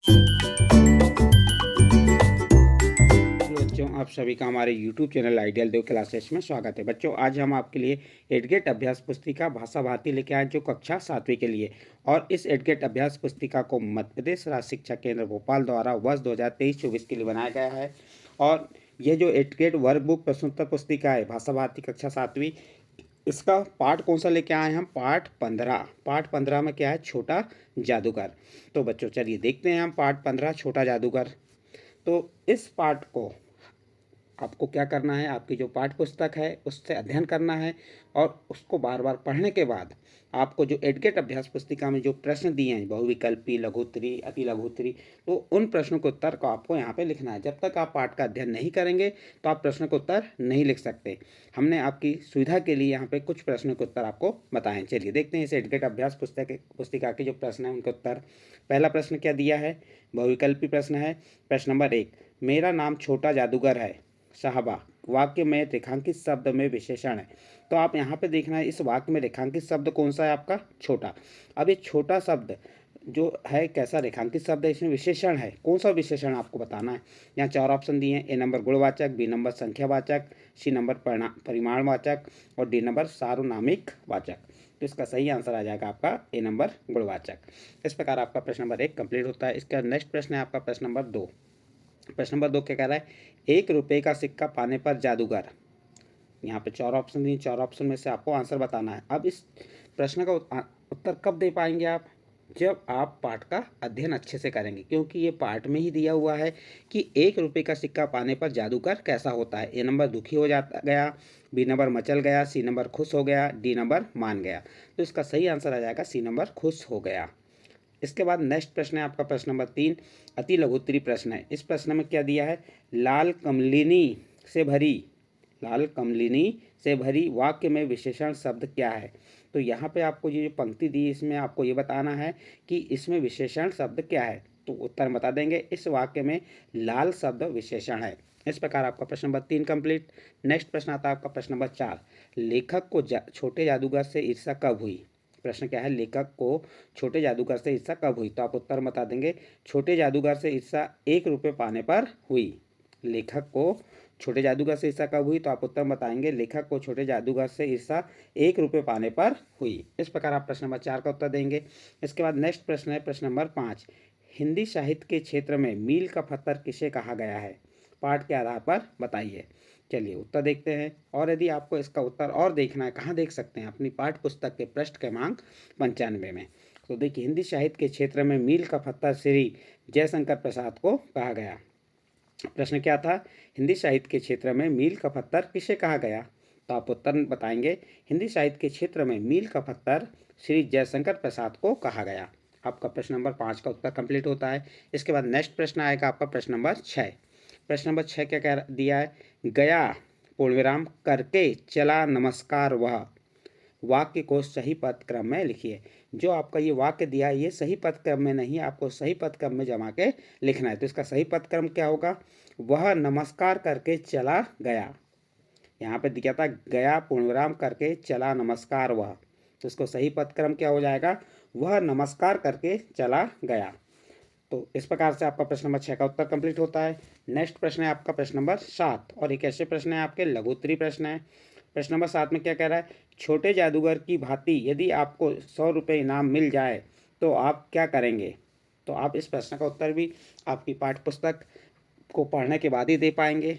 Hello बच्चों, आप सभी का हमारे YouTube चैनल आइडियल देव क्लासेस में स्वागत है। बच्चों, आज हम आपके लिए एडगेट अभ्यास पुस्तिका भाषा भारती लेके आए जो कक्षा 7वीं के लिए। और इस एडगेट अभ्यास पुस्तिका को मध्य प्रदेश राज्य शिक्षा केंद्र भोपाल द्वारा वर्ष 2023-24 के लिए बनाया गया है। और ये जो एडगेट वर्कबुक प्रश्नोत्तर पुस्तिका है भाषा भारती कक्षा 7वीं, इसका पार्ट कौन सा लेके आए हैं हम? पार्ट 15। पार्ट 15 में क्या है? छोटा जादूगर। तो बच्चों चलिए देखते हैं हम पार्ट 15 छोटा जादूगर। तो इस पार्ट को आपको क्या करना है, आपकी जो पाठ्य पुस्तक है उससे अध्ययन करना है और उसको बार बार पढ़ने के बाद आपको जो एडगेट अभ्यास पुस्तिका में जो प्रश्न दिए हैं बहुविकल्पी, लघुत्तरी, अति लघुत्तरी, तो उन प्रश्नों के उत्तर को आपको यहाँ पे लिखना है। जब तक आप पाठ का अध्ययन नहीं करेंगे तो आप प्रश्न के उत्तर नहीं लिख सकते। हमने आपकी सुविधा के लिए यहाँ पे कुछ प्रश्नों के उत्तर आपको बताएं। चलिए देखते हैं इस एडगेट अभ्यास पुस्तिका के जो प्रश्न हैं उनके उत्तर। पहला प्रश्न क्या दिया है? बहुविकल्पी प्रश्न है। प्रश्न नंबर 1, मेरा नाम छोटा जादूगर है साहबा, वाक्य में रेखांकित शब्द में विशेषण है। तो आप यहाँ पे देखना है इस वाक्य में रेखांकित शब्द कौन सा है? आपका छोटा। अब ये छोटा शब्द जो है कैसा रेखांकित शब्द है? इसमें विशेषण है। कौन सा विशेषण आपको बताना है? यहाँ 4 ऑप्शन दिए हैं। ए नंबर गुणवाचक, बी नंबर संख्यावाचक, सी नंबर परिमाणवाचक और डी नंबर सार्वनामिक वाचक। तो इसका सही आंसर आ जाएगा आपका ए नंबर गुणवाचक। इस प्रकार आपका प्रश्न नंबर 1 कंप्लीट होता है। इसका नेक्स्ट प्रश्न है आपका प्रश्न नंबर 2। प्रश्न नंबर 2 क्या कह रहा है? 1 रुपये का सिक्का पाने पर जादूगर। यहाँ पे 4 ऑप्शन दिए, 4 ऑप्शन में से आपको आंसर बताना है। अब इस प्रश्न का उत्तर कब दे पाएंगे आप? जब आप पाठ का अध्ययन अच्छे से करेंगे, क्योंकि ये पाठ में ही दिया हुआ है कि 1 रुपये का सिक्का पाने पर जादूगर कैसा होता है। ए नंबर दुखी हो जाता गया, बी नंबर मचल गया, सी नंबर खुश हो गया, डी नंबर मान गया। तो इसका सही आंसर आ जाएगा सी नंबर खुश हो गया। इसके बाद नेक्स्ट प्रश्न है आपका प्रश्न नंबर 3, अति लघुत्तरी प्रश्न है। इस प्रश्न में क्या दिया है? लाल कमलिनी से भरी, लाल कमलिनी से भरी वाक्य में विशेषण शब्द क्या है? तो यहाँ पे आपको ये जो पंक्ति दी इसमें आपको ये बताना है कि इसमें विशेषण शब्द क्या है। तो उत्तर बता देंगे, इस वाक्य में लाल शब्द विशेषण है। इस प्रकार आपका प्रश्न नंबर 3 कंप्लीट। नेक्स्ट प्रश्न आता है आपका प्रश्न नंबर 4, लेखक को छोटे जादूगर से ईर्ष्या कब हुई? प्रश्न क्या है? लेखक को छोटे जादूगर से ईर्ष्या कब हुई? तो आप उत्तर बता देंगे, छोटे जादूगर से ईर्ष्या 1 रुपये पाने पर हुई। लेखक को छोटे जादूगर से ईर्ष्या कब हुई? तो आप उत्तर बताएंगे, लेखक को छोटे जादूगर से ईर्ष्या 1 रुपये पाने पर हुई। इस प्रकार आप प्रश्न नंबर 4 का उत्तर देंगे। इसके बाद नेक्स्ट प्रश्न है प्रश्न नंबर 5, हिंदी साहित्य के क्षेत्र में मील का पत्थर किसे कहा गया है? पाठ के आधार पर बताइए। चलिए उत्तर देखते हैं। और यदि आपको इसका उत्तर और देखना है, कहाँ देख सकते हैं? अपनी पाठ्य पुस्तक के पृष्ठ क्रमांक 95 में। तो देखिए, हिंदी साहित्य के क्षेत्र में मील का पत्थर श्री जयशंकर प्रसाद को कहा गया। प्रश्न क्या था? हिंदी साहित्य के क्षेत्र में मील का पत्थर किसे कहा गया? तो आप उत्तर बताएंगे, हिंदी साहित्य के क्षेत्र में मील का पत्थर श्री जयशंकर प्रसाद को कहा गया। आपका प्रश्न नंबर 5 का उत्तर कंप्लीट होता है। इसके बाद नेक्स्ट प्रश्न आएगा आपका प्रश्न नंबर 6। प्रश्न नंबर 6 क्या कह दिया है? गया पूर्णविराम करके चला नमस्कार वह, वाक्य को सही पद क्रम में लिखिए। जो आपका ये वाक्य दिया है ये सही पद क्रम में नहीं, आपको सही पद क्रम में जमा के लिखना है। तो इसका सही पद क्रम क्या होगा? वह नमस्कार करके चला गया। यहाँ पे दिया था गया पूर्णविराम करके चला नमस्कार वह, तो इसको सही पद क्रम क्या हो जाएगा? वह नमस्कार करके चला गया। तो इस प्रकार से आपका प्रश्न नंबर 6 का उत्तर कंप्लीट होता है। नेक्स्ट प्रश्न है आपका प्रश्न नंबर 7, और एक ऐसे प्रश्न है आपके लघुत्तरी प्रश्न है। प्रश्न नंबर 7 में क्या कह रहा है? छोटे जादूगर की भांति यदि आपको 100 रुपये इनाम मिल जाए तो आप क्या करेंगे? तो आप इस प्रश्न का उत्तर भी आपकी पाठ्य पुस्तक को पढ़ने के बाद ही दे पाएंगे।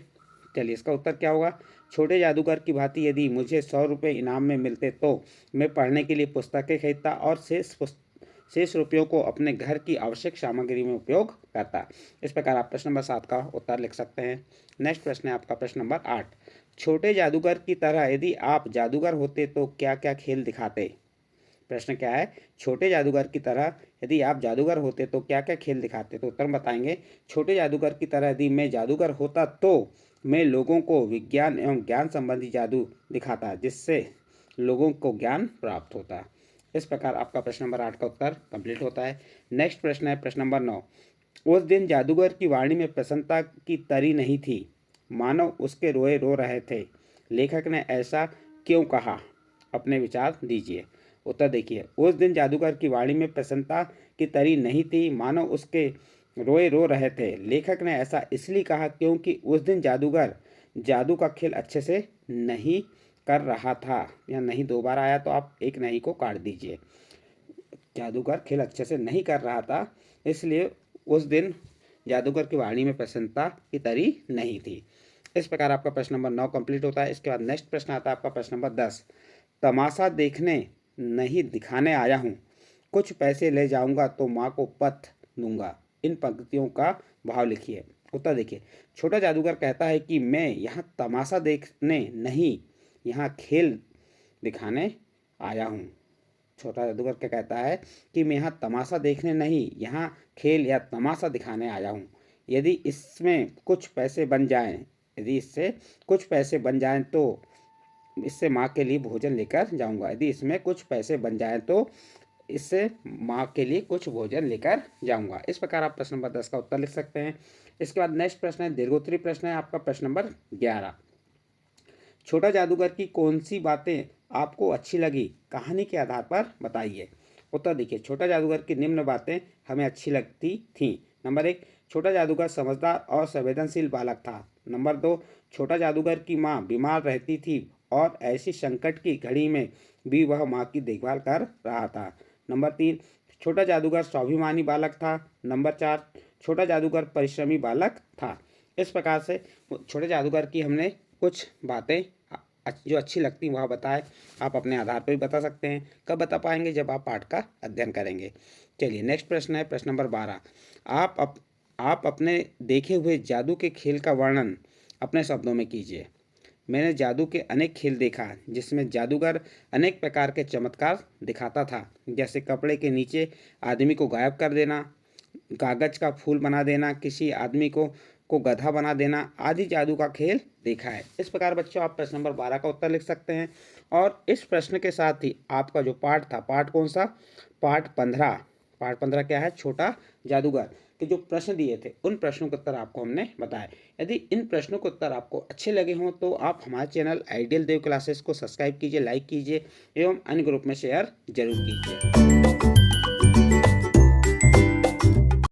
चलिए इसका उत्तर क्या होगा? छोटे जादूगर की भांति यदि मुझे 100 रुपये इनाम में मिलते तो मैं पढ़ने के लिए पुस्तकें खरीदता और शेष रुपयों को अपने घर की आवश्यक सामग्री में उपयोग करता। इस प्रकार आप प्रश्न नंबर 7 का उत्तर लिख सकते हैं। नेक्स्ट प्रश्न है आपका प्रश्न नंबर 8, छोटे जादूगर की तरह यदि आप जादूगर होते तो क्या क्या खेल दिखाते? प्रश्न क्या है? छोटे जादूगर की तरह यदि आप जादूगर होते तो क्या क्या खेल दिखाते? तो उत्तर बताएंगे, छोटे जादूगर की तरह यदि मैं जादूगर होता तो मैं लोगों को विज्ञान एवं ज्ञान संबंधी जादू दिखाता, जिससे लोगों को ज्ञान प्राप्त होता। इस प्रकार आपका प्रश्न नंबर 8 का उत्तर कंप्लीट होता है। नेक्स्ट प्रश्न है प्रश्न नंबर 9, उस दिन जादूगर की वाणी में प्रसन्नता की तरी नहीं थी, मानो उसके रोए रो रहे थे। लेखक ने ऐसा क्यों कहा? अपने विचार दीजिए। उत्तर देखिए, उस दिन जादूगर की वाणी में प्रसन्नता की तरी नहीं थी, मानो उसके रोए रो रहे थे। लेखक ने ऐसा इसलिए कहा क्योंकि उस दिन जादूगर जादू का खेल अच्छे से नहीं कर रहा था। या नहीं दो बार आया तो आप एक नहीं को काट दीजिए। जादूगर खेल अच्छे से नहीं कर रहा था, इसलिए उस दिन जादूगर की वाणी में प्रसन्नता की तरी नहीं थी। इस प्रकार आपका प्रश्न नंबर 9 कंप्लीट होता है। इसके बाद नेक्स्ट प्रश्न आता है आपका प्रश्न नंबर 10। तमाशा देखने नहीं दिखाने आया हूँ, कुछ पैसे ले जाऊंगा तो माँ को पथ दूंगा। इन पंक्तियों का भाव लिखिए। उत्तर देखिए। छोटा जादूगर कहता है कि मैं यहाँ तमाशा देखने नहीं, यहाँ खेल दिखाने आया हूँ। छोटा जादूगर क्या कहता है कि मैं यहाँ तमाशा देखने नहीं, यहाँ खेल या तमाशा दिखाने आया हूँ। यदि इसमें कुछ पैसे बन जाएं, यदि इससे कुछ पैसे बन जाएं तो इससे माँ के लिए भोजन लेकर जाऊंगा। यदि इसमें कुछ पैसे बन जाएं तो इससे माँ के लिए कुछ भोजन लेकर जाऊंगा। इस प्रकार आप प्रश्न नंबर 10 का उत्तर लिख सकते हैं। इसके बाद नेक्स्ट प्रश्न है, दीर्घोत्तरी प्रश्न है आपका प्रश्न नंबर 11। छोटा जादूगर की कौन सी बातें आपको अच्छी लगी, कहानी के आधार पर बताइए। उत्तर देखिए। छोटा जादूगर की निम्न बातें हमें अच्छी लगती थीं। नंबर 1, छोटा जादूगर समझदार और संवेदनशील बालक था। नंबर 2, छोटा जादूगर की माँ बीमार रहती थी और ऐसी संकट की घड़ी में भी वह माँ की देखभाल कर रहा था। नंबर 3, छोटा जादूगर स्वाभिमानी बालक था। नंबर 4, छोटा जादूगर परिश्रमी बालक था। इस प्रकार से छोटे जादूगर की हमने कुछ बातें जो अच्छी लगती वह बताए। आप अपने आधार पर भी बता सकते हैं। कब बता पाएंगे? जब आप पाठ का अध्ययन करेंगे। चलिए नेक्स्ट प्रश्न है प्रश्न नंबर 12। आप अपने देखे हुए जादू के खेल का वर्णन अपने शब्दों में कीजिए। मैंने जादू के अनेक खेल देखा जिसमें जादूगर अनेक प्रकार के चमत्कार दिखाता था, जैसे कपड़े के नीचे आदमी को गायब कर देना, कागज का फूल बना देना, किसी आदमी को गधा बना देना आदि जादू का खेल देखा है। इस प्रकार बच्चों आप प्रश्न नंबर 12 का उत्तर लिख सकते हैं। और इस प्रश्न के साथ ही आपका जो पाठ था, पाठ कौन सा? पाठ 15। पाठ 15 क्या है? छोटा जादूगर के जो प्रश्न दिए थे उन प्रश्नों के उत्तर आपको हमने बताए। यदि इन प्रश्नों के उत्तर आपको अच्छे लगे हों तो आप हमारे चैनल आइडियल देव क्लासेस को सब्सक्राइब कीजिए, लाइक कीजिए एवं अन्य ग्रुप में शेयर जरूर कीजिए।